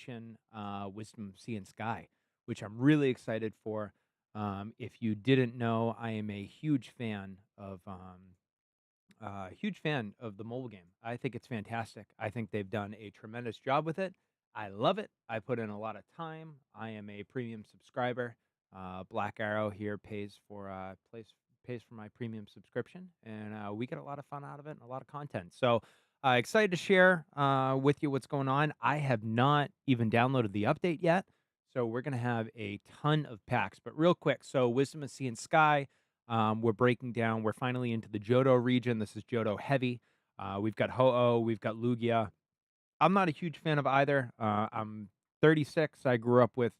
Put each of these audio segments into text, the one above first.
Evolution, Wisdom Sea and Sky, which I'm really excited for. If you didn't know, I am a huge fan of the mobile game. I think it's fantastic. I think they've done a tremendous job with it. I love it. I put in a lot of time. I am a premium subscriber. Black Arrow here pays for my premium subscription, and we get a lot of fun out of it and a lot of content. So excited to share with you what's going on. I have not even downloaded the update yet, so we're gonna have a ton of packs. But real quick, so Wisdom of Sea and Sky. We're breaking down. We're finally into the Johto region. This is Johto heavy. We've got Ho-Oh. We've got Lugia. I'm not a huge fan of either. I'm 36. I grew up with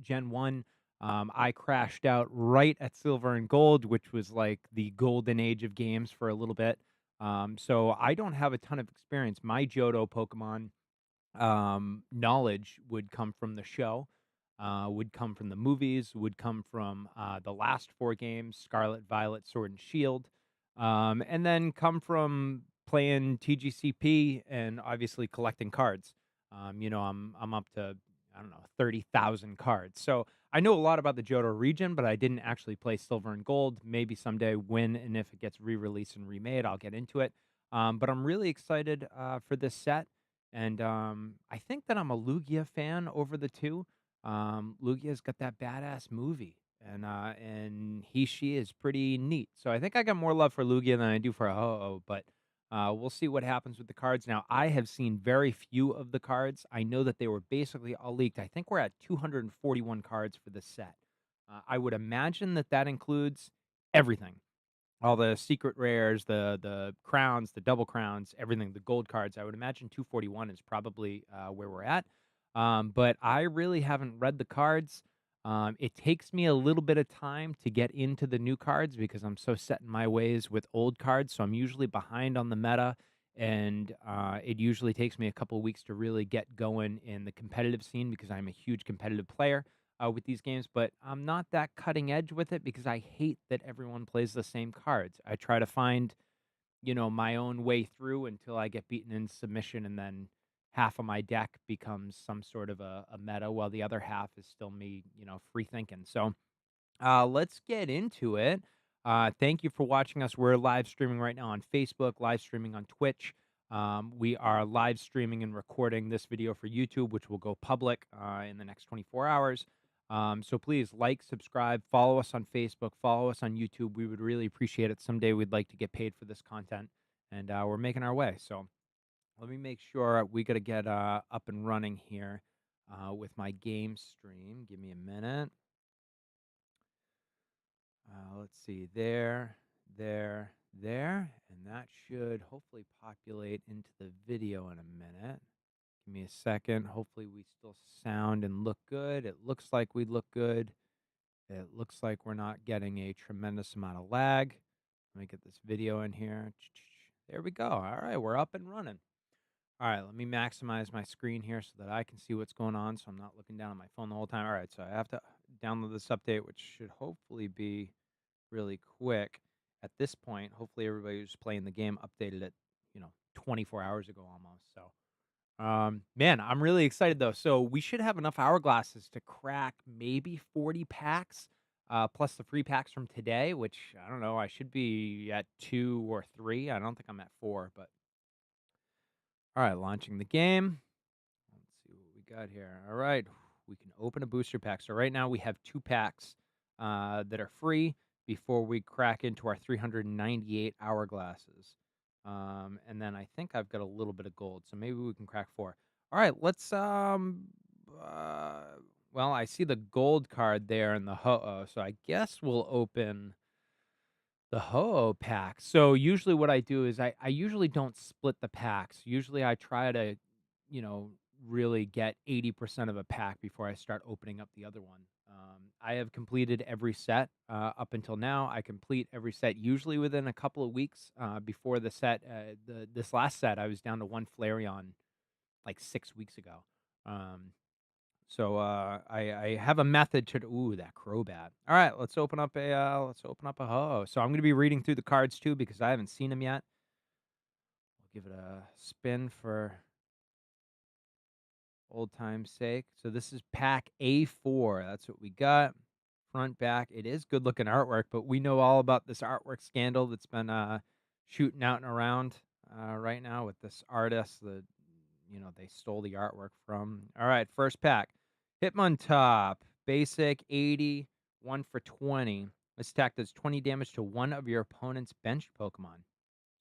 Gen 1. I crashed out right at Silver and Gold, which was like the golden age of games for a little bit. So I don't have a ton of experience. My Johto Pokemon knowledge would come from the show, would come from the movies, would come from the last four games, Scarlet, Violet, Sword and Shield, and then come from playing TGCP and obviously collecting cards. I'm up to, I don't know, 30,000 cards. So I know a lot about the Johto region, but I didn't actually play Silver and Gold. Maybe someday, when and if it gets re-released and remade, I'll get into it. But I'm really excited for this set. And I think that I'm a Lugia fan over the two. Lugia's got that badass movie, and she is pretty neat. So I think I got more love for Lugia than I do for Ho-Oh, but we'll see what happens with the cards. Now, I have seen very few of the cards. I know that they were basically all leaked. I think we're at 241 cards for this set. I would imagine that that includes everything, all the secret rares, the crowns, the double crowns, everything, the gold cards. I would imagine 241 is probably where we're at. But I really haven't read the cards. It takes me a little bit of time to get into the new cards because I'm so set in my ways with old cards. So I'm usually behind on the meta, and it usually takes me a couple of weeks to really get going in the competitive scene because I'm a huge competitive player with these games, but I'm not that cutting edge with it because I hate that everyone plays the same cards. I try to find, my own way through until I get beaten in submission, and then half of my deck becomes some sort of a meta, while the other half is still me, free thinking. So let's get into it. Thank you for watching us. We're live streaming right now on Facebook, live streaming on Twitch. We are live streaming and recording this video for YouTube, which will go public in the next 24 hours. So please like, subscribe, follow us on Facebook, follow us on YouTube. We would really appreciate it. Someday we'd like to get paid for this content, and we're making our way. So let me make sure we got to get up and running here with my game stream. Give me a minute. Let's see, there, and that should hopefully populate into the video in a minute. Give me a second. Hopefully we still sound and look good. It looks like we look good. It looks like we're not getting a tremendous amount of lag. Let me get this video in here. There we go. All right, we're up and running. All right, let me maximize my screen here so that I can see what's going on, so I'm not looking down at my phone the whole time. All right, so I have to download this update, which should hopefully be really quick. At this point, hopefully everybody who's playing the game updated it, 24 hours ago almost. So, man, I'm really excited though. So we should have enough hourglasses to crack maybe 40 packs, plus the free packs from today, which I don't know. I should be at 2 or 3. I don't think I'm at 4, but all right, launching the game. Let's see what we got here. All right, we can open a booster pack. So right now we have 2 packs that are free before we crack into our 398 hourglasses. And then I think I've got a little bit of gold, so maybe we can crack 4. All right, let's well, I see the gold card there in the Ho-Oh, so I guess we'll open the Ho-Oh pack. So usually what I do is I usually don't split the packs. Usually I try to, you know, really get 80% of a pack before I start opening up the other one. I have completed every set up until now. I complete every set usually within a couple of weeks. Before the set, this last set, I was down to 1 Flareon like 6 weeks ago. So I have a method to that Crobat. All right, let's open up a Ho. So I'm gonna be reading through the cards too because I haven't seen them yet. We'll give it a spin for old time's sake. So this is pack A4. That's what we got. Front, back. It is good looking artwork, but we know all about this artwork scandal that's been shooting out and around right now with this artist that they stole the artwork from. All right, first pack. Hitmontop, basic 80, 1 for 20. This attack does 20 damage to one of your opponent's benched Pokemon.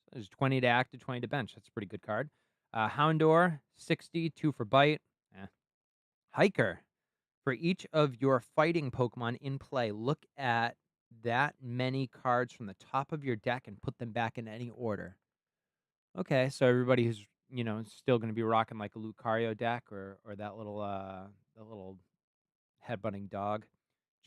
So there's 20 to active, 20 to bench. That's a pretty good card. Houndour, 60, 2 for bite. Hiker. For each of your fighting Pokemon in play, look at that many cards from the top of your deck and put them back in any order. Okay, so everybody who's still going to be rocking like a Lucario deck or that little the little headbutting dog.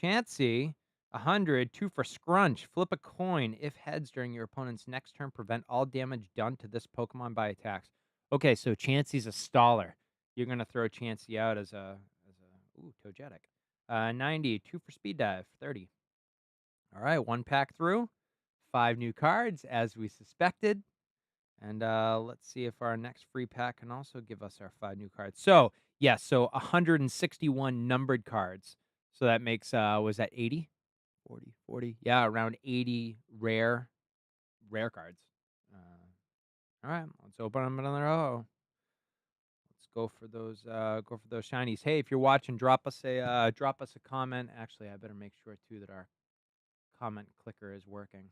Chansey, 100, 2 for Scrunch. Flip a coin. If heads during your opponent's next turn, prevent all damage done to this Pokemon by attacks. Okay, so Chansey's a staller. You're gonna throw Chansey out as a Togetic. 90, 2 for Speed Dive. 30. All right, one pack through. 5 new cards, as we suspected. And let's see if our next free pack can also give us our 5 new cards. So, yes, so 161 numbered cards. So that makes, was that 80? 40, 40. Yeah, around 80 rare cards. All right, let's open up another Ho-Oh. Let's go for those shinies. Hey, if you're watching, drop us a comment. Actually, I better make sure too that our comment clicker is working.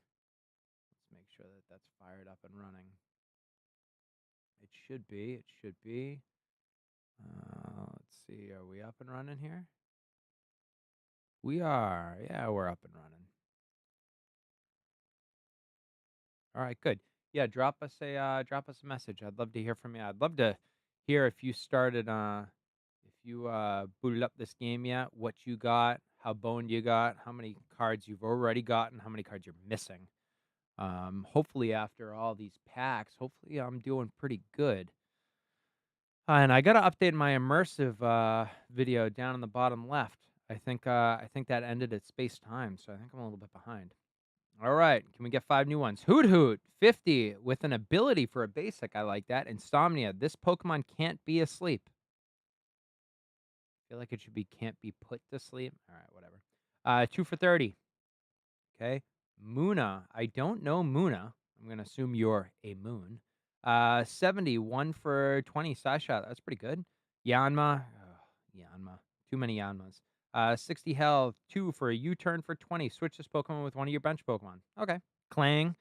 Let's make sure that that's fired up and running. It should be. It should be. Let's see. Are we up and running here? We are. Yeah, we're up and running. All right, good. Yeah, drop us a message. I'd love to hear from you. I'd love to hear if you started if you booted up this game yet, what you got, how boned you got, how many cards you've already gotten, how many cards you're missing. Hopefully after all these packs, hopefully I'm doing pretty good. And I gotta update my immersive video down in the bottom left. I think that ended at space time, so I think I'm a little bit behind. All right, can we get 5 new ones? Hoot Hoot, 50, with an ability for a basic. I like that. Insomnia. This Pokemon can't be asleep. I feel like it should be can't be put to sleep. All right, whatever. 2 for 30. Okay. Muna. I don't know Muna. I'm gonna assume you're a moon. 70, 1 for 20. Sasha. That's pretty good. Yanma. Oh, Yanma. Too many Yanmas. 60 health. 2 for a U-turn for 20. Switch this Pokemon with one of your bench Pokemon. Okay. Clang.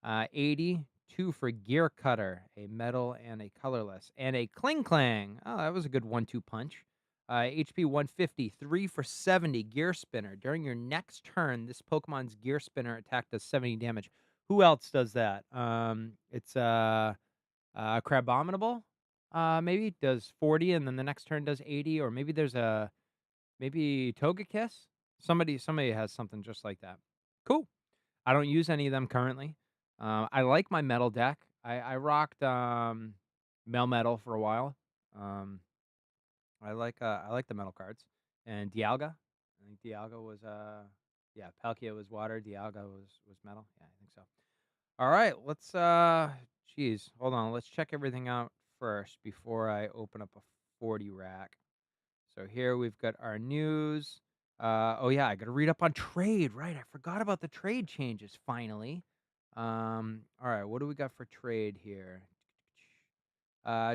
80. 2 for Gear Cutter. A metal and a colorless. And a Cling Clang. Oh, that was a good 1-2 punch. HP 150, 3 for 70, Gear Spinner. During your next turn, this Pokemon's Gear Spinner attack does 70 damage. Who else does that? It's Crabominable, maybe does 40, and then the next turn does 80, or maybe there's maybe Togekiss. Somebody has something just like that. Cool. I don't use any of them currently. I like my metal deck. I rocked Melmetal for a while. I like the metal cards. And Dialga. I think Dialga was yeah, Palkia was water, Dialga was metal. Yeah, I think so. All right, let's geez, hold on. Let's check everything out first before I open up a 40 rack. So here we've got our news. Oh yeah, I got to read up on trade, right? I forgot about the trade changes finally. All right, what do we got for trade here?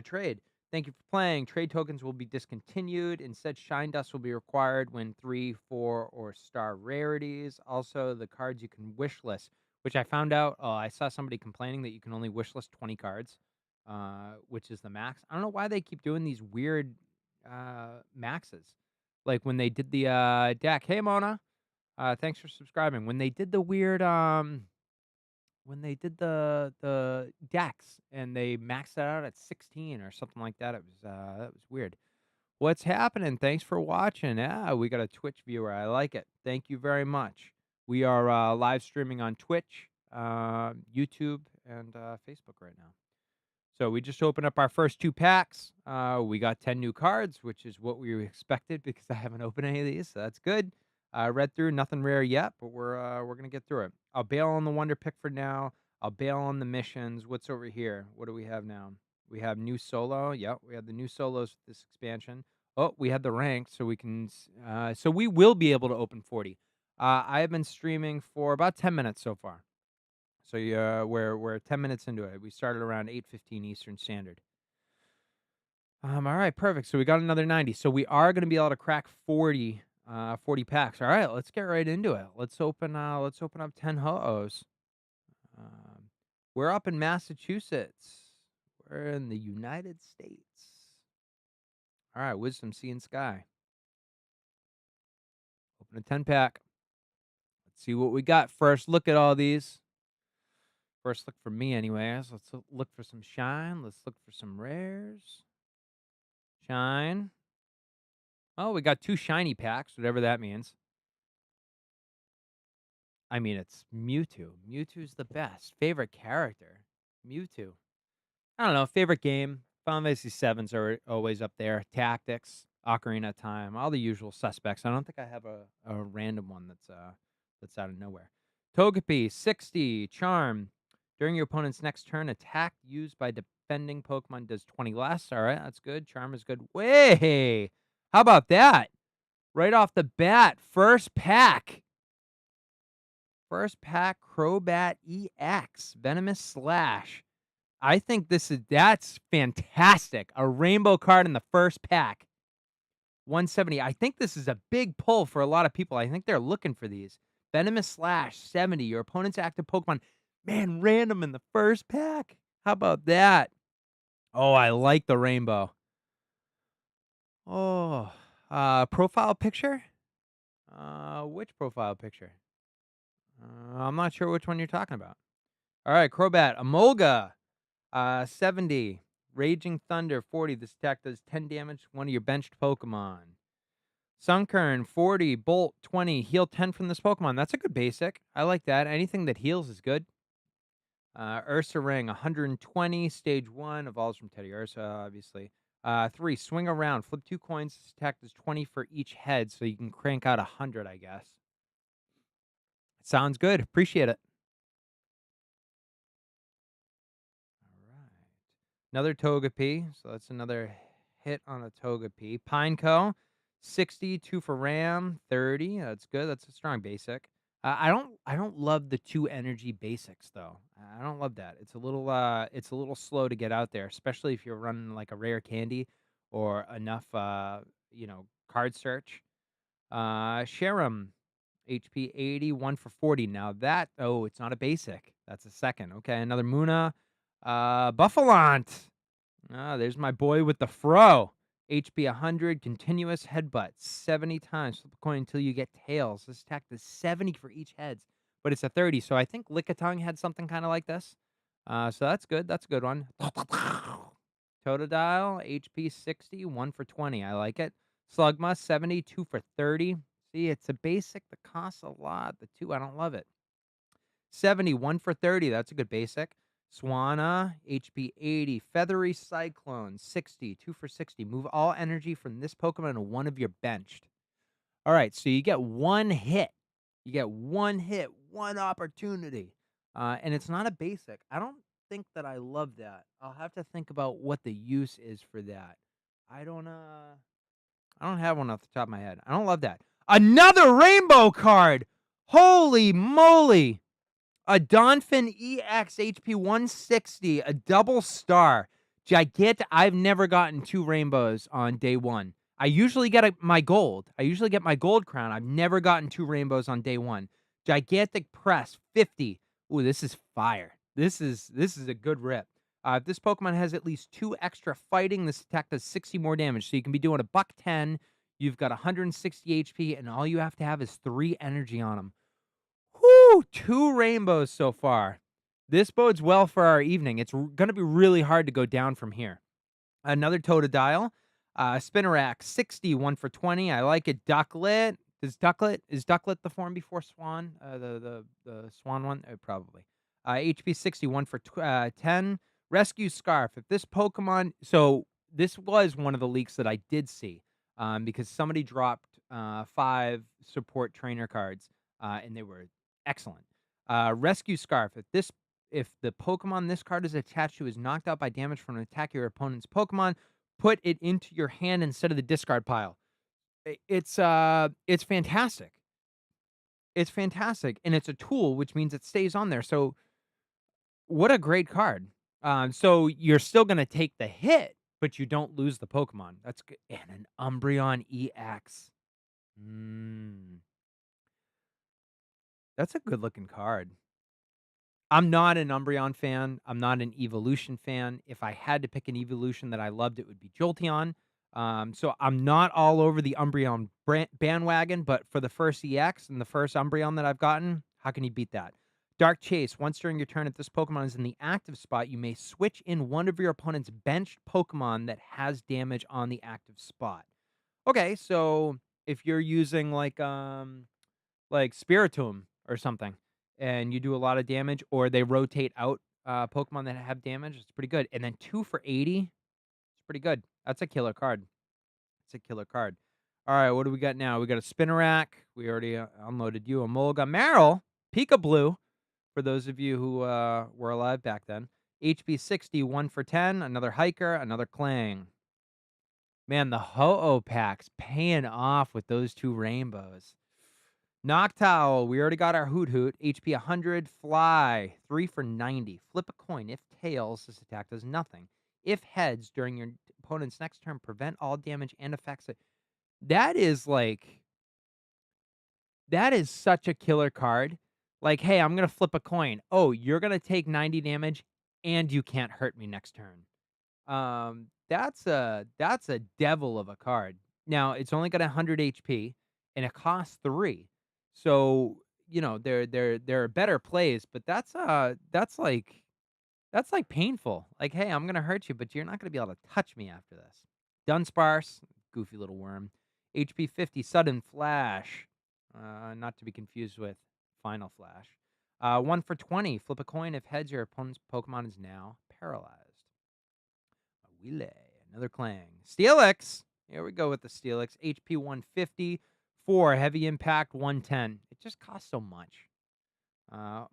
Trade. Thank you for playing. Trade tokens will be discontinued. Instead, Shine Dust will be required when 3, 4, or star rarities. Also, the cards you can wish list, which I found out. Oh, I saw somebody complaining that you can only wish list 20 cards, which is the max. I don't know why they keep doing these weird maxes. Like when they did the deck. Hey, Mona. Thanks for subscribing. When they did the weird when they did the decks and they maxed that out at 16 or something like that. It was that was weird. What's happening? Thanks for watching. Yeah, we got a Twitch viewer. I like it. Thank you very much. We are live streaming on Twitch, YouTube, and Facebook right now. So we just opened up our first 2 packs. We got 10 new cards, which is what we expected because I haven't opened any of these, so that's good. Read through, nothing rare yet, but we're gonna get through it. I'll bail on the Wonder Pick for now. I'll bail on the missions. What's over here? What do we have now? We have new solo. Yep, we have the new solos with this expansion. Oh, we had the rank, so we can. So we will be able to open 40. I have been streaming for about 10 minutes so far. So yeah, we're 10 minutes into it. We started around 8:15 Eastern Standard. All right, perfect. So we got another 90. So we are going to be able to crack 40 packs. All right, let's get right into it. Let's open up 10 Ho-Ohs. Um, we're up in Massachusetts. We're in the United States. All right, Wisdom, Sea, and Sky. Open a 10 pack. Let's see what we got. First look at all these. First look for me, anyways. Let's look for some shine. Let's look for some rares. Shine. Oh, we got 2 shiny packs, whatever that means. I mean, it's Mewtwo. Mewtwo's the best. Favorite character? Mewtwo. I don't know. Favorite game? Final Fantasy 7s are always up there. Tactics, Ocarina of Time, all the usual suspects. I don't think I have a random one that's out of nowhere. Togepi, 60, Charm. During your opponent's next turn, attack used by defending Pokemon does 20 less. All right, that's good. Charm is good. Way! How about that? Right off the bat, first pack. First pack, Crobat EX, Venomous Slash. I think that's fantastic. A rainbow card in the first pack. 170. I think this is a big pull for a lot of people. I think they're looking for these. Venomous Slash, 70. Your opponent's active Pokemon. Man, random in the first pack. How about that? Oh, I like the rainbow. Oh, profile picture? Which profile picture? I'm not sure which one you're talking about. All right, Crobat, Emolga, 70. Raging Thunder, 40. This attack does 10 damage to one of your benched Pokemon. Sunkern, 40. Bolt, 20. Heal 10 from this Pokemon. That's a good basic. I like that. Anything that heals is good. Ursa Ring, 120. Stage 1. Evolves from Teddy Ursa, obviously. 3. Swing around. Flip 2 coins. This attack does 20 for each head, so you can crank out 100, I guess. Sounds good. Appreciate it. All right. Another Togepi. So that's another hit on a Togepi. Pineco, 60, 2 for Ram, 30. That's good. That's a strong basic. I don't love the 2 energy basics though. I don't love that. It's a little slow to get out there, especially if you're running like a rare candy or enough card search. Sharam, HP 80, 1 for 40. Now that, it's not a basic. That's a second. Okay, another Muna. Buffalont. There's my boy with the fro. HP 100, continuous headbutt 70 times. Flip a coin until you get tails. This attack does 70 for each heads, but it's a 30. So I think Lickitung had something kind of like this. So that's good. That's a good one. Totodile, HP 60, 1 for 20. I like it. Slugma, 70, 2 for 30. See, it's a basic that costs a lot. The 2, I don't love it. 70, 1 for 30. That's a good basic. Swanna, HP 80. Feathery Cyclone, 60, 2 for 60. Move all energy from this Pokemon to one of your benched. All right, so you get one hit. You get one hit, one opportunity. And it's not a basic. I don't think that I love that. I'll have to think about what the use is for that. I don't have one off the top of my head. I don't love that. Another rainbow card. Holy moly. A Donphin EX HP 160, a double star. Gigantic. I've never gotten 2 rainbows on day 1. I usually get my gold. I usually get my gold crown. I've never gotten 2 rainbows on day 1. Gigantic Press, 50. Ooh, this is fire. This is a good rip. If this Pokemon has at least 2 extra fighting, this attack does 60 more damage. So you can be doing a $110. You've got 160 HP, and all you have to have is 3 energy on them. Whoo! 2 rainbows so far. This bodes well for our evening. It's going to be really hard to go down from here. Another Totodile. Spinarak, 60, 1 for 20. I like it. Ducklet. Is Ducklet the form before Swan? The Swan one? Probably. HP 60, 1 for 10. Rescue Scarf. If this Pokemon... So this was one of the leaks that I did see because somebody dropped 5 support trainer cards and they were excellent. Rescue Scarf. if the Pokemon this card is attached to is knocked out by damage from an attack of your opponent's Pokemon, put it into your hand instead of the discard pile. It's fantastic. It's fantastic, and it's a tool, which means it stays on there. So what a great card. So you're still gonna take the hit, but you don't lose the Pokemon. That's good. And an Umbreon EX. Mm, that's a good looking card. I'm not an Umbreon fan. I'm not an Evolution fan. If I had to pick an Evolution that I loved, it would be Jolteon. So I'm not all over the Umbreon bandwagon, but for the first EX and the first Umbreon that I've gotten, how can you beat that? Dark Chase. Once during your turn, if this Pokemon is in the active spot, you may switch in one of your opponent's benched Pokemon that has damage on the active spot. Okay, so if you're using like Spiritomb or something, and you do a lot of damage, or they rotate out Pokemon that have damage. It's pretty good. And then 2 for 80, it's pretty good. That's a killer card. It's a killer card. All right, what do we got now? We got a Spinarak. We already unloaded you. A Mulga. Marill. Pika Blue, for those of you who were alive back then. HP 60, 1 for 10. Another Hiker, another Clang. Man, the Ho-Oh packs paying off with those 2 rainbows. Noctowl, we already got our Hoot Hoot. HP 100, Fly, 3 for 90. Flip a coin. If tails, this attack does nothing. If heads, during your opponent's next turn, prevent all damage and effects. That is that is such a killer card. Like, hey, I'm going to flip a coin. Oh, you're going to take 90 damage and you can't hurt me next turn. That's a devil of a card. Now, it's only got 100 HP and it costs 3. So, there are better plays, but that's like painful. Like, hey, I'm gonna hurt you, but you're not gonna be able to touch me after this. Dunsparce, goofy little worm. HP 50, Sudden Flash. Not to be confused with Final Flash. 1 for 20. Flip a coin. If heads, your opponent's Pokemon is now paralyzed. Wheelie, another Clang. Steelix. Here we go with the Steelix. HP 150. 4 Heavy Impact 110. It just costs so much.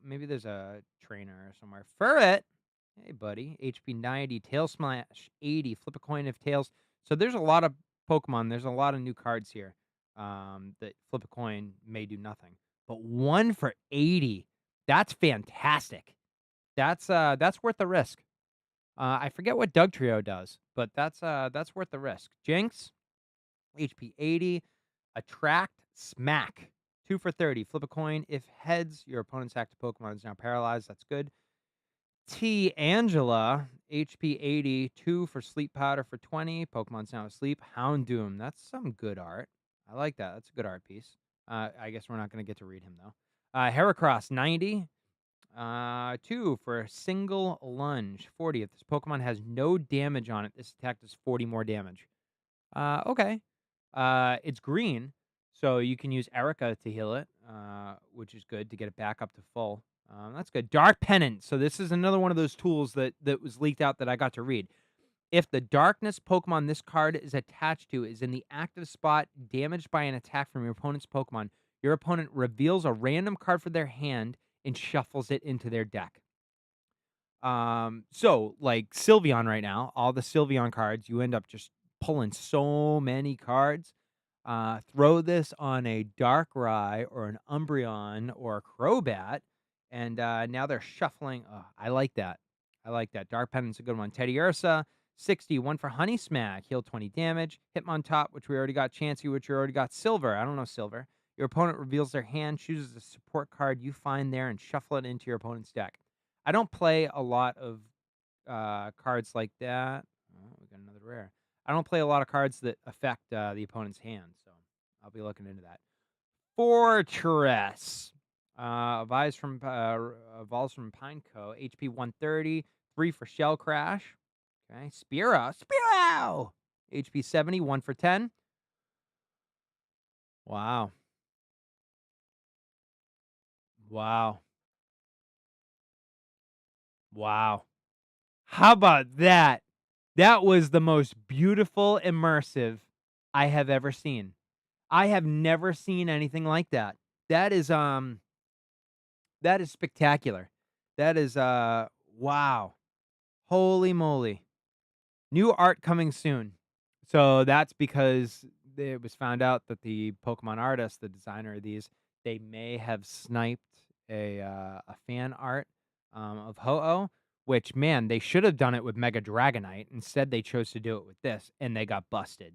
Maybe there's a trainer somewhere. Furret. Hey, buddy. HP 90. Tail Smash 80. Flip a coin if tails. So there's a lot of Pokemon. There's a lot of new cards here that flip a coin may do nothing. But 1 for 80. That's fantastic. That's worth the risk. I forget what Doug Trio does, but that's worth the risk. Jinx, HP 80, Attract, Smack, 2 for 30. Flip a coin. If heads, your opponent's active Pokemon is now paralyzed. That's good. T. Angela, HP 80, 2 for Sleep Powder for 20. Pokemon's now asleep. Houndoom, that's some good art. I like that. That's a good art piece. I guess we're not going to get to read him, though. Heracross, 90. 2 for a single lunge. 40. If this Pokemon has no damage on it, this attack does 40 more damage. Okay. It's green, so you can use Erica to heal it, which is good to get it back up to full. That's good. Dark Pennant. So this is another one of those tools that was leaked out that I got to read. If the darkness Pokemon this card is attached to is in the active spot damaged by an attack from your opponent's Pokemon, your opponent reveals a random card from their hand and shuffles it into their deck. So like Sylveon right now, all the Sylveon cards, you end up just pulling so many cards. Throw this on a Darkrai or an Umbreon or a Crobat, and now they're shuffling. Oh, I like that. I like that. Dark Pendant's a good one. Teddy Ursa, 60, 1 for Honey Smack, heal 20 damage. Hitmontop, which we already got. Chansey, which we already got. Silver, I don't know Silver. Your opponent reveals their hand, chooses a support card you find there, and shuffle it into your opponent's deck. I don't play a lot of cards like that. Oh, we got another rare. I don't play a lot of cards that affect the opponent's hand, so I'll be looking into that. Fortress. Evolves from Pineco. HP 130. 3 for Shell Crash. Okay. Spearow. HP 70. 1 for 10. Wow. Wow. Wow. How about that? That was the most beautiful immersive I have ever seen. I have never seen anything like that. That is spectacular. That is, wow. Holy moly. New art coming soon. So that's because it was found out that the Pokemon artist, the designer of these, they may have sniped a fan art of Ho-Oh, which man, they should have done it with Mega Dragonite. Instead, they chose to do it with this, and they got busted.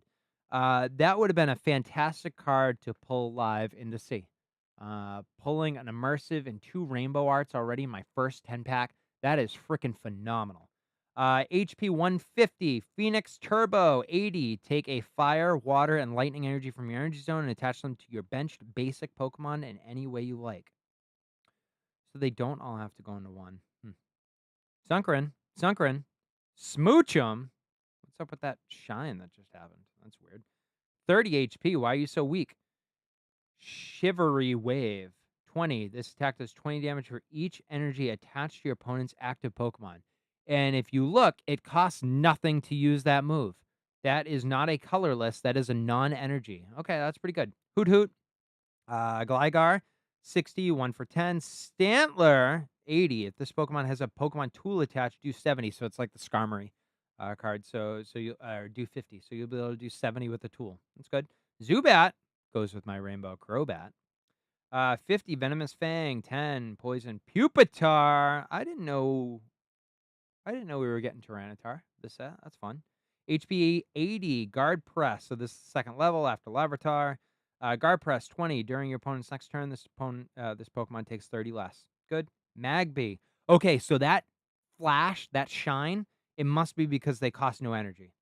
That would have been a fantastic card to pull live into C. Pulling an immersive and 2 rainbow arts already in my first 10 pack. That is freaking phenomenal. HP 150, Phoenix Turbo 80. Take a fire, water, and lightning energy from your energy zone and attach them to your benched basic Pokemon in any way you like. So they don't all have to go into one. Sunkern, Smooch 'em. What's up with that shine that just happened? That's weird. 30 HP. Why are you so weak? Shivery Wave 20. This attack does 20 damage for each energy attached to your opponent's active Pokemon. And if you look, it costs nothing to use that move. That is not a colorless. That is a non-energy. Okay, that's pretty good. Hoot Hoot. Gligar 60. 1 for 10. Stantler 80. If this Pokemon has a Pokemon tool attached, do 70. So it's like the Skarmory card. So you do 50. So you'll be able to do 70 with the tool. That's good. Zubat goes with my Rainbow Crobat. 50 Venomous Fang, 10 Poison Pupitar. I didn't know we were getting Tyranitar this set. That's fun. HP 80 Guard Press. So this is second level after Larvitar. Guard Press 20 during your opponent's next turn. This Pokemon takes 30 less. Good. Magby. Okay, so that flash, that shine, it must be because they cost no energy.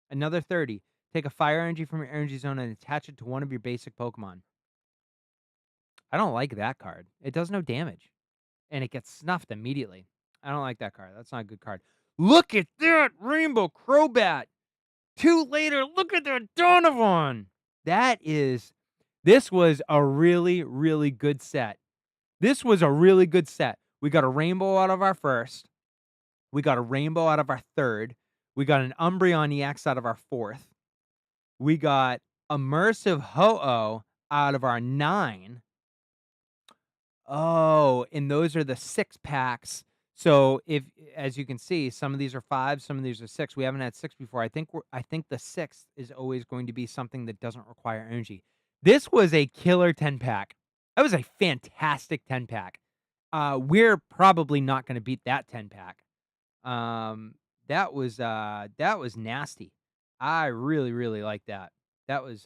Another 30. Take a fire energy from your energy zone and attach it to one of your basic Pokemon. I don't like that card. It does no damage, and it gets snuffed immediately. I don't like that card. That's not a good card. Look at that Rainbow Crobat. 2 later, look at that Donovan. This was a really, really good set. This was a really good set. We got a rainbow out of our first. We got a rainbow out of our third. We got an Umbreon EX out of our fourth. We got immersive Ho-Oh out of our 9. Oh, and those are the 6 packs. So if, as you can see, some of these are 5, some of these are 6. We haven't had 6 before. I think the 6th is always going to be something that doesn't require energy. This was a killer 10 pack. That was a fantastic 10 pack. We're probably not going to beat that 10 pack. That was nasty. I really, really like that. That was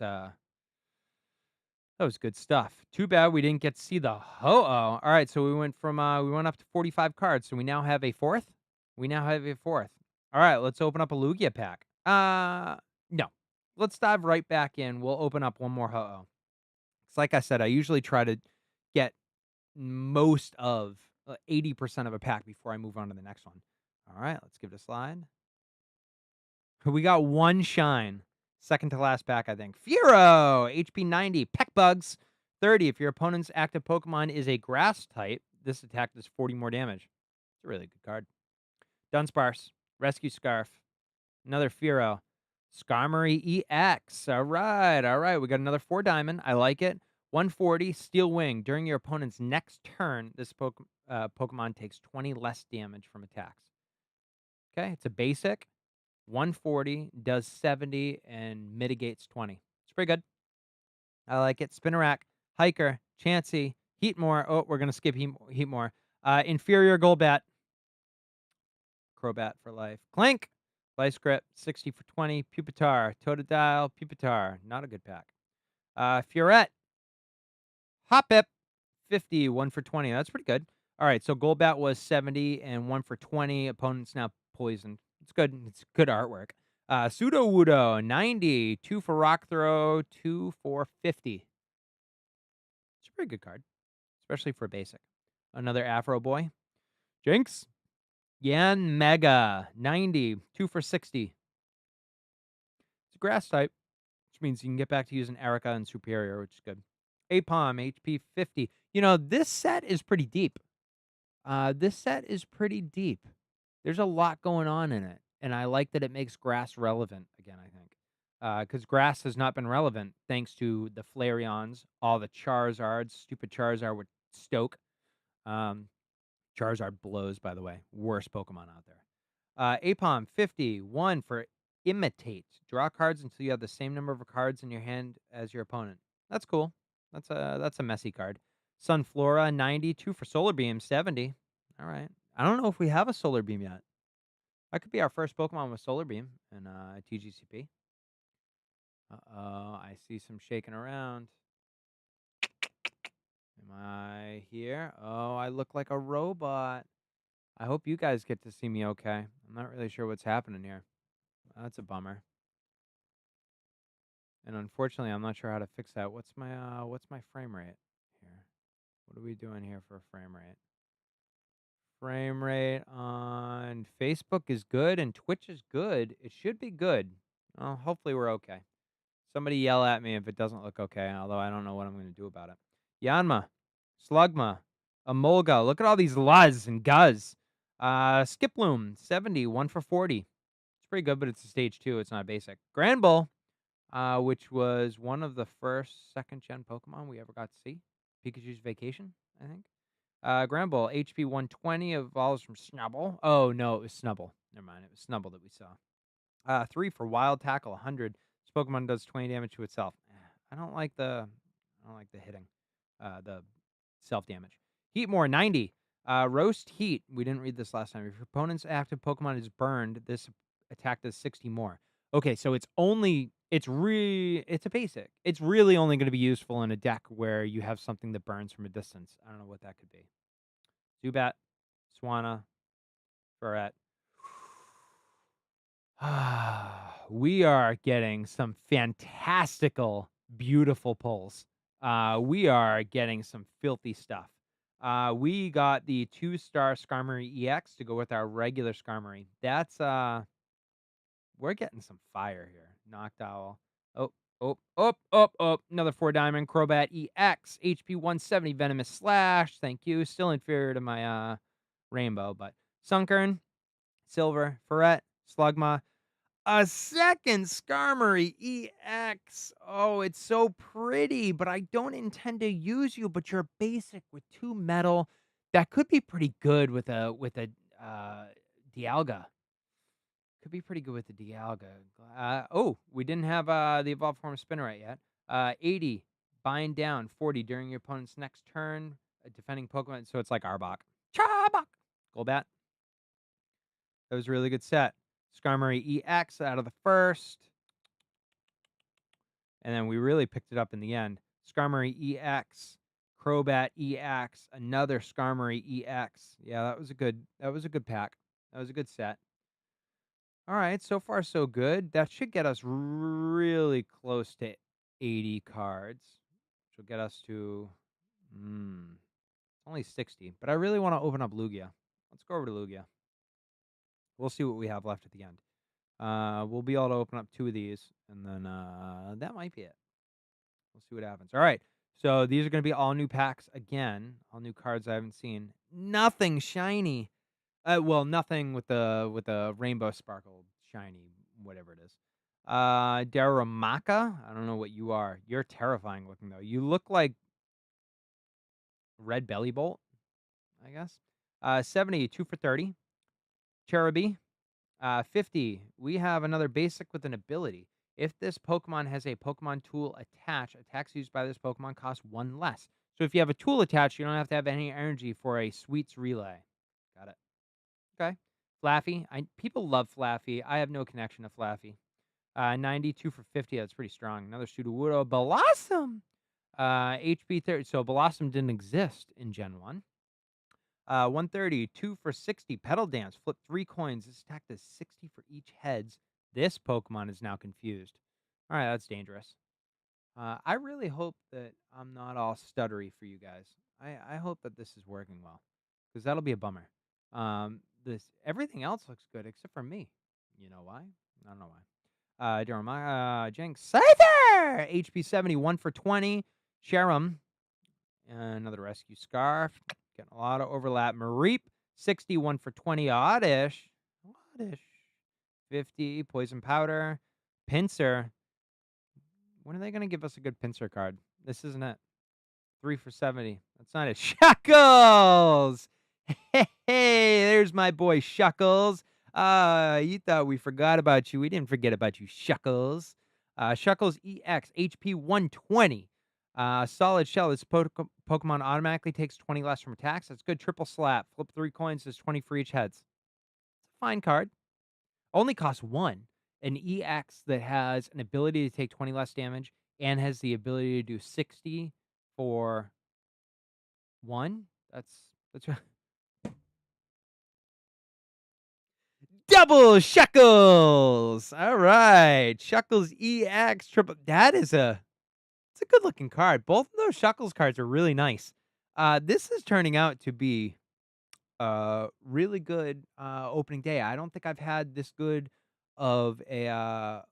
good stuff. Too bad we didn't get to see the Ho-Oh. All right, so we went up to 45 cards. So we now have a fourth. We now have a fourth. All right, let's open up a Lugia pack. No. Let's dive right back in. We'll open up one more Ho-Oh. It's like I said, I usually try to get most of 80% of a pack before I move on to the next one. All right, let's give it a slide. We got one shine. Second to last pack, I think. Furo, HP 90. Peck Bugs, 30. If your opponent's active Pokemon is a grass type, this attack does 40 more damage. It's a really good card. Dunsparce, Rescue Scarf. Another Furo. Skarmory EX. All right. We got another 4 diamond. I like it. 140, Steel Wing. During your opponent's next turn, this Pokemon takes 20 less damage from attacks. Okay, it's a basic. 140, does 70, and mitigates 20. It's pretty good. I like it. Spinnerack, Hiker, Chansey, Heatmore. Oh, we're going to skip Heatmore. Inferior Golbat. Crobat for life. Clink, Vice Grip, 60 for 20. Pupitar, Totodile, Pupitar. Not a good pack. Furret, Hoppip, 50, 1 for 20. That's pretty good. All right, so Golbat was 70 and 1 for 20. Opponent's now poisoned. It's good. It's good artwork. Sudowoodo, 90, 2 for Rock Throw, 2 for 50. It's a pretty good card, especially for basic. Another Afro Boy. Jinx, Yan Mega, 90, 2 for 60. It's a grass type, which means you can get back to using Erica and Superior, which is good. Apom, HP 50. You know, this set is pretty deep. There's a lot going on in it, and I like that it makes grass relevant again, I think. Because grass has not been relevant thanks to the Flareons, all the Charizards, stupid Charizard with Stoke, Charizard blows, by the way. Worst Pokemon out there. Apom, 50. 1 for Imitate. Draw cards until you have the same number of cards in your hand as your opponent. That's cool. That's a messy card. Sunflora, 90. 2 for Solar Beam, 70. All right. I don't know if we have a Solar Beam yet. That could be our first Pokemon with Solar Beam in TGCP. Uh-oh, I see some shaking around. Am I here? Oh, I look like a robot. I hope you guys get to see me okay. I'm not really sure what's happening here. That's a bummer. And unfortunately, I'm not sure how to fix that. What's my frame rate here? What are we doing here for a frame rate? Frame rate on Facebook is good and Twitch is good. It should be good. Well, hopefully we're okay. Somebody yell at me if it doesn't look okay, although I don't know what I'm going to do about it. Yanma, Slugma, Emolga. Look at all these Luz and Guz. Skiploom, 70, 1 for 40. It's pretty good, but it's a stage 2. It's not basic. Granbull, which was one of the first second-gen Pokemon we ever got to see. Pikachu's Vacation, I think. Granbull, HP 120, evolves from Snubble. Oh, no, it was Snubble. Never mind, it was Snubble that we saw. 3 for Wild Tackle, 100. This Pokemon does 20 damage to itself. I don't like the hitting, the self-damage. Heatmore, 90. Roast Heat. We didn't read this last time. If your opponent's active Pokemon is burned, this attack does 60 more. Okay, so it's a basic. It's really only going to be useful in a deck where you have something that burns from a distance. I don't know what that could be. Zubat, Swanna, Barrett. We are getting some fantastical, beautiful pulls. We are getting some filthy stuff. We got the 2-star Skarmory EX to go with our regular Skarmory. That's we're getting some fire here. Noctowl. Oh, another 4-diamond Crobat EX. HP 170 Venomous Slash. Thank you. Still inferior to my Rainbow, but Sunkern, Silver, Ferret, Slugma. A second Skarmory EX. Oh, it's so pretty, but I don't intend to use you, but you're basic with 2 metal. That could be pretty good with a Dialga. Could be pretty good with the Dialga. Oh, we didn't have the evolved form of Spinnerite yet. 80, bind down, 40 during your opponent's next turn. Defending Pokemon, so it's like Arbok. Charbok! Golbat. That was a really good set. Skarmory EX out of the first. And then we really picked it up in the end. Skarmory EX, Crobat EX, another Skarmory EX. Yeah, that was a good pack. That was a good set. All right, so far so good. That should get us really close to 80 cards. Which will get us to only 60. But I really want to open up Lugia. Let's go over to Lugia. We'll see what we have left at the end. We'll be able to open up 2 of these, and then that might be it. We'll see what happens. All right, so these are going to be all new packs again, all new cards I haven't seen. Nothing shiny. Well, nothing with the rainbow sparkle shiny, whatever it is. Daramaka. I don't know what you are. You're terrifying looking though. You look like Red Belly Bolt, I guess. 70, 2 for 30. Cherubi. 50, we have another basic with an ability. If this Pokemon has a Pokemon tool attached, attacks used by this Pokemon cost 1 less. So if you have a tool attached, you don't have to have any energy for a Sweets Relay. Got it. Okay. Flaffy. People love Flaffy. I have no connection to Flaffy. 92 for 50. That's pretty strong. Another Sudowoodo. Blossom. HP 30. So Blossom didn't exist in Gen 1. 130, 2 for 60. Petal Dance. Flip 3 coins. This attack does 60 for each heads. This Pokemon is now confused. All right, that's dangerous. I really hope that I'm not all stuttery for you guys. I hope that this is working well, because that'll be a bummer. Everything else looks good except for me. You know why? I don't know why. Jeremiah, Jinx, Scyther! HP 70, 1 for 20. Sharam. Another Rescue Scarf. Getting a lot of overlap. Mareep, 61 for 20. Oddish. 50. Poison Powder. Pinsir. When are they going to give us a good Pinsir card? This isn't it. 3 for 70. That's not it. Shackles! Hey, there's my boy Shuckles. You thought we forgot about you. We didn't forget about you, Shuckles. Shuckles EX, HP 120. Solid shell. This Pokemon automatically takes 20 less from attacks. That's good. Triple slap. Flip 3 coins. Does 20 for each heads. Fine card. Only costs 1. An EX that has an ability to take 20 less damage and has the ability to do 60 for 1. That's double Shuckles. All right. Shuckles EX triple. It's a good looking card. Both of those Shuckles cards are really nice. This is turning out to be really good opening day. I don't think I've had this good of a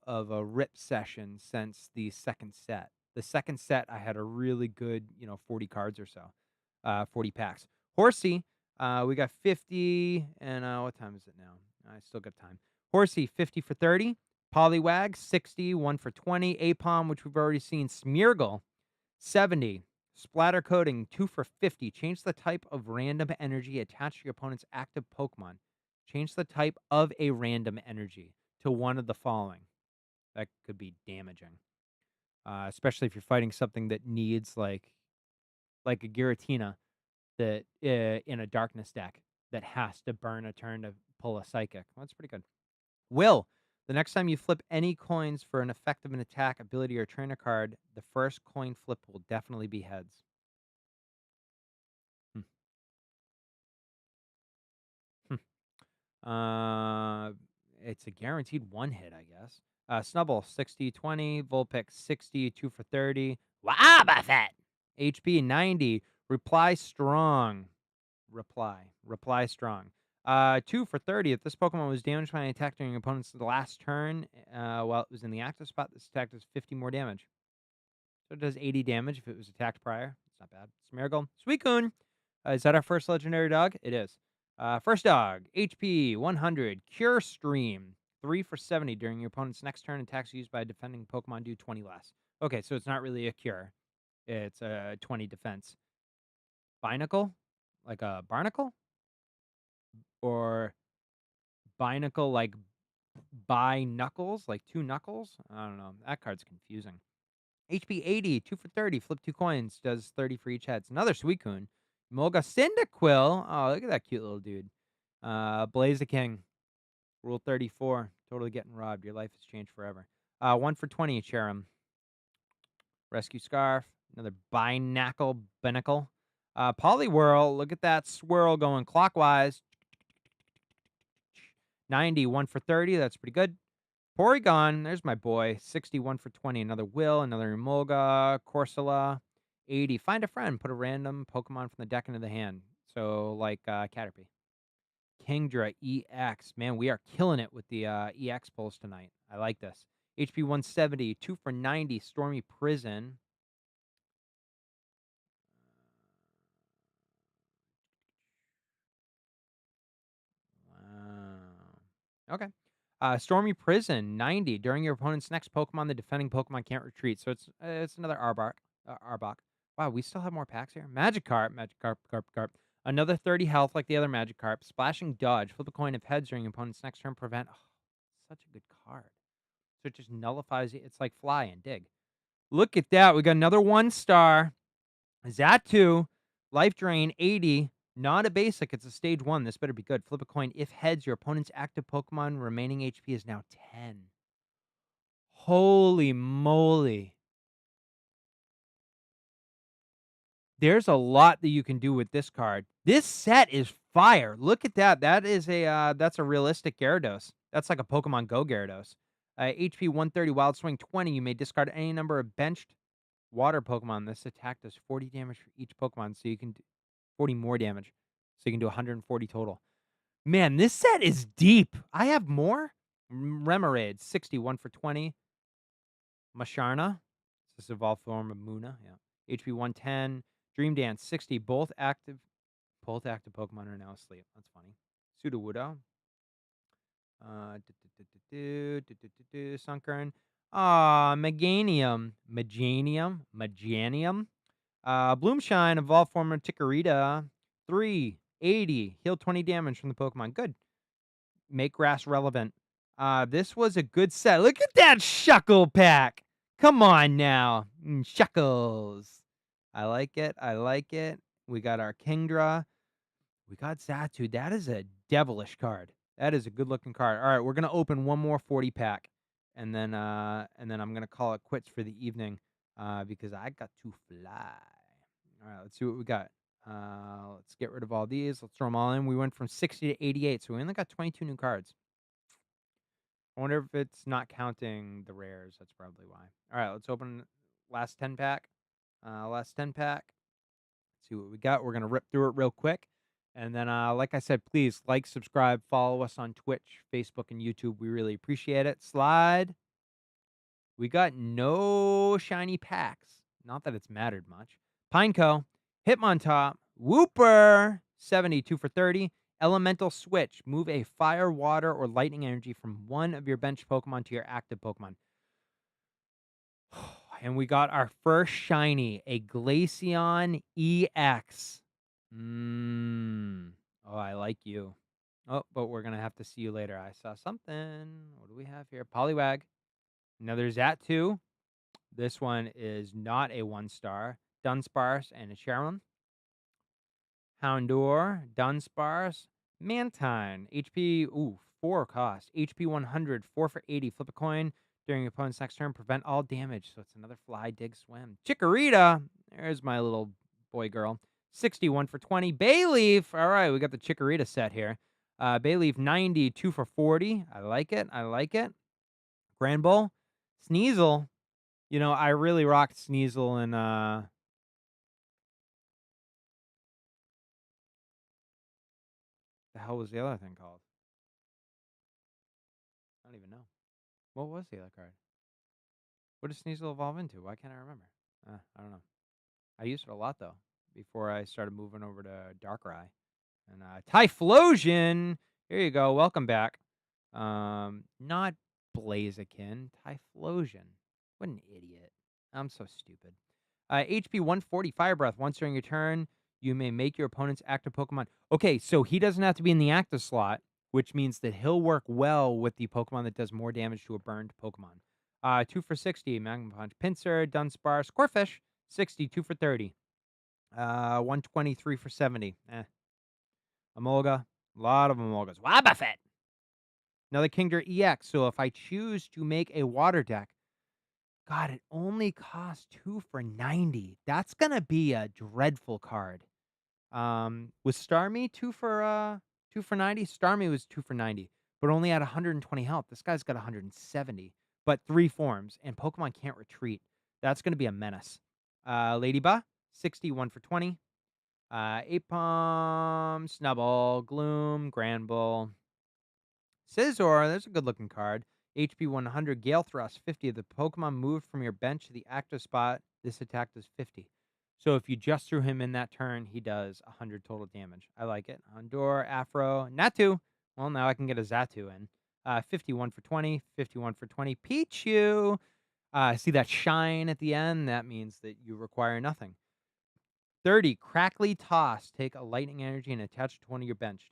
rip session since the second set. The second set I had a really good, 40 cards or so. 40 packs. Horsey, we got 50 and what time is it now? I still got time. Horsey 50 for 30, Poliwag 60, 1 for 20, Apom, which we've already seen, Smeargle 70. Splatter coating, 2 for 50. Change the type of random energy attached to your opponent's active Pokemon. Change the type of a random energy to one of the following. That could be damaging, especially if you're fighting something that needs like a Giratina that in a darkness deck that has to burn a turn to pull a psychic. Well, that's pretty good. Will, the next time you flip any coins for an effective an attack, ability, or trainer card, the first coin flip will definitely be heads. Hmm. Hmm. It's a guaranteed one hit, I guess. Snubble, 60, 20. Vulpix, 60, 2 for 30. Wow, Buffett! HP, 90. Reply strong. Reply strong. 2 for 30. If this Pokemon was damaged by an attack during your opponent's last turn while it was in the active spot, this attack does 50 more damage. So it does 80 damage if it was attacked prior. It's not bad. Smeargle. Suicune. Is that our first legendary dog? It is. First dog, HP 100, Cure Stream, 3 for 70. During your opponent's next turn, attacks used by a defending Pokemon do 20 less. Okay, so it's not really a cure. It's a 20 defense. Binacle? Like a barnacle? Or binacle like knuckles? Like 2 knuckles? I don't know. That card's confusing. HP 80, 2 for 30. Flip 2 coins. Does 30 for each head. It's another Suicune. Mulga Cyndaquil. Oh, look at that cute little dude. Blaziken. Rule 34. Totally getting robbed. Your life has changed forever. 1 for 20, Cherim. Rescue Scarf. Another Binacle. Poliwhirl. Look at that swirl going clockwise. 90, 1 for 30. That's pretty good. Porygon. There's my boy. 61 for 20. Another Will. Another Emolga. Corsola. 80. Find a friend. Put a random Pokemon from the deck into the hand. So, like Caterpie. Kingdra EX. Man, we are killing it with the EX pulls tonight. I like this. HP 170, 2 for 90, Stormy Prison. Wow. Okay. Stormy Prison, 90. During your opponent's next Pokemon, the defending Pokemon can't retreat. So it's another Arbok. Arbok. Wow, we still have more packs here. Magikarp. Carp. Another 30 health like the other Magikarp. Splashing Dodge. Flip a coin if heads during your opponent's next turn. Prevent. Oh, such a good card. So it just nullifies it. It's like Fly and Dig. Look at that. We got another 1-star. Zatu. Life Drain, 80. Not a basic. It's a stage 1. This better be good. Flip a coin. If heads, your opponent's active Pokemon remaining HP is now 10. Holy moly. There's a lot that you can do with this card. This set is fire. Look at that. That's a realistic Gyarados. That's like a Pokemon Go Gyarados. HP 130, Wild Swing 20. You may discard any number of benched water Pokemon. This attack does 40 damage for each Pokemon, so you can do 40 more damage. So you can do 140 total. Man, this set is deep. I have more. Remoraid, 61 for 20. Masharna. This is evolved form of Muna. Yeah. HP 110. Dream Dance, 60. Both active Pokemon are now asleep. That's funny. Sudowoodo. Sunkern. Meganium. Bloomshine, evolved form of Chikorita. 3. 80. Heal 20 damage from the Pokemon. Good. Make grass relevant. This was a good set. Look at that Shuckle pack. Come on now. Shuckles. I like it. I like it. We got our Kingdra. We got Zatu. That is a devilish card. That is a good looking card. All right, we're gonna open one more 40 pack, and then I'm gonna call it quits for the evening, because I got to fly. All right, let's see what we got. Let's get rid of all these. Let's throw them all in. We went from 60 to 88, so we only got 22 new cards. I wonder if it's not counting the rares. That's probably why. All right, let's open last 10 pack. Last 10 pack. See what we got. We're going to rip through it real quick. And then, like I said, please like, subscribe, follow us on Twitch, Facebook, and YouTube. We really appreciate it. Slide. We got no shiny packs. Not that it's mattered much. Pineco, Hitmontop, Wooper, 72 for 30. Elemental Switch. Move a fire, water, or lightning energy from one of your bench Pokemon to your active Pokemon. And we got our first shiny, a Glaceon EX. Oh, I like you. Oh, but we're going to have to see you later. I saw something. What do we have here? Poliwag. Another Zatu. This one is not a 1-star. Dunsparce and a Cheryl. Houndour, Dunsparce, Mantine, HP, 4 cost. HP 100, 4 for 80. Flip a coin during your opponent's next turn. Prevent all damage. So it's another fly, dig, swim. Chikorita, there's my little boy girl. 61 for 20. Bayleaf, all right, we got the Chikorita set here. Bayleaf, 90, 2 for 40. I like it. I like it. Granbull, Sneasel. You know, I really rocked Sneasel and the hell was the other thing called? I don't even know. What was the other card? What does Sneasel evolve into? Why can't I remember? I don't know. I used it a lot, though, before I started moving over to Darkrai. And Typhlosion! Here you go. Welcome back. Not Blaziken. Typhlosion. What an idiot. I'm so stupid. HP 140 Fire Breath. Once during your turn, you may make your opponent's active Pokemon. Okay, so he doesn't have to be in the active slot, which means that he'll work well with the Pokemon that does more damage to a burned Pokemon. 2 for 60, Magma Punch, Pinsir, Dunsparce, Corphish, 62 for 30. 123 for 70. Emolga, a lot of Emolgas. Wobbuffet! Another Kingdra EX. So if I choose to make a water deck, God, it only costs 2 for 90. That's gonna be a dreadful card. Was Starmie 2 for 90? Starmie was 2 for 90, but only had 120 health. This guy's got 170, but 3 forms, and Pokemon can't retreat. That's gonna be a menace. Ladybug, 61 for 20. Apom, Snubbull, Gloom, Granbull. Scizor, there's a good looking card. HP 100, Gale Thrust, 50. The Pokemon moved from your bench to the active spot. This attack does 50. So if you just threw him in that turn, he does 100 total damage. I like it. Houndour, Afro, Natu. Well, now I can get a Zatu in. 51 for 20, 51 for 20. Pichu. See that shine at the end? That means that you require nothing. 30, Crackly Toss. Take a lightning energy and attach it to one of your bench.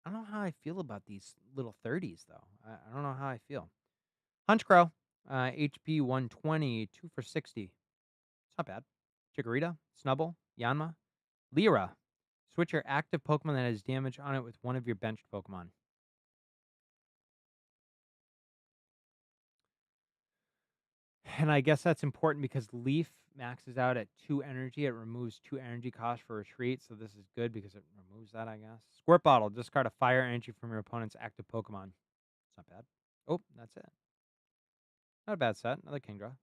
I don't know how I feel about these little 30s, though. I don't know how I feel. Hunchcrow, HP 120, 2 for 60. It's not bad. Chikorita, Snubbull, Yanma, Lyra. Switch your active Pokemon that has damage on it with one of your benched Pokemon. And I guess that's important because Leaf maxes out at 2 energy. It removes 2 energy cost for retreat, so this is good because it removes that, I guess. Squirt Bottle. Discard a fire energy from your opponent's active Pokemon. It's not bad. Oh, that's it. Not a bad set. Another Kingdra.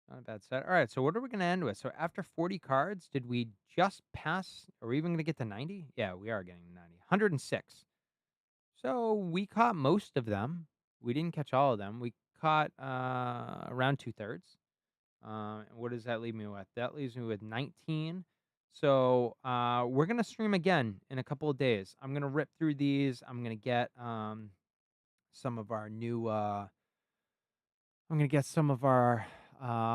Not a bad set. All right, so what are we going to end with? So after 40 cards, did we just pass? Are we even going to get to 90? Yeah, we are getting 90. 106. So we caught most of them. We didn't catch all of them. We caught around 2/3. What does that leave me with? That leaves me with 19. So we're going to stream again in a couple of days. I'm going to rip through these. I'm going to get some of our new... I'm going to get some of our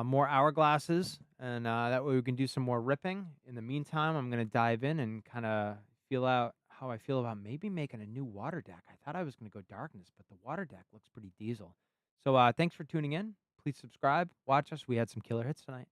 more hourglasses, and that way we can do some more ripping. In the meantime, I'm going to dive in and kind of feel out how I feel about maybe making a new water deck. I thought I was gonna go darkness, but the water deck looks pretty diesel. So, thanks for tuning in. Please subscribe, watch us. We had some killer hits tonight.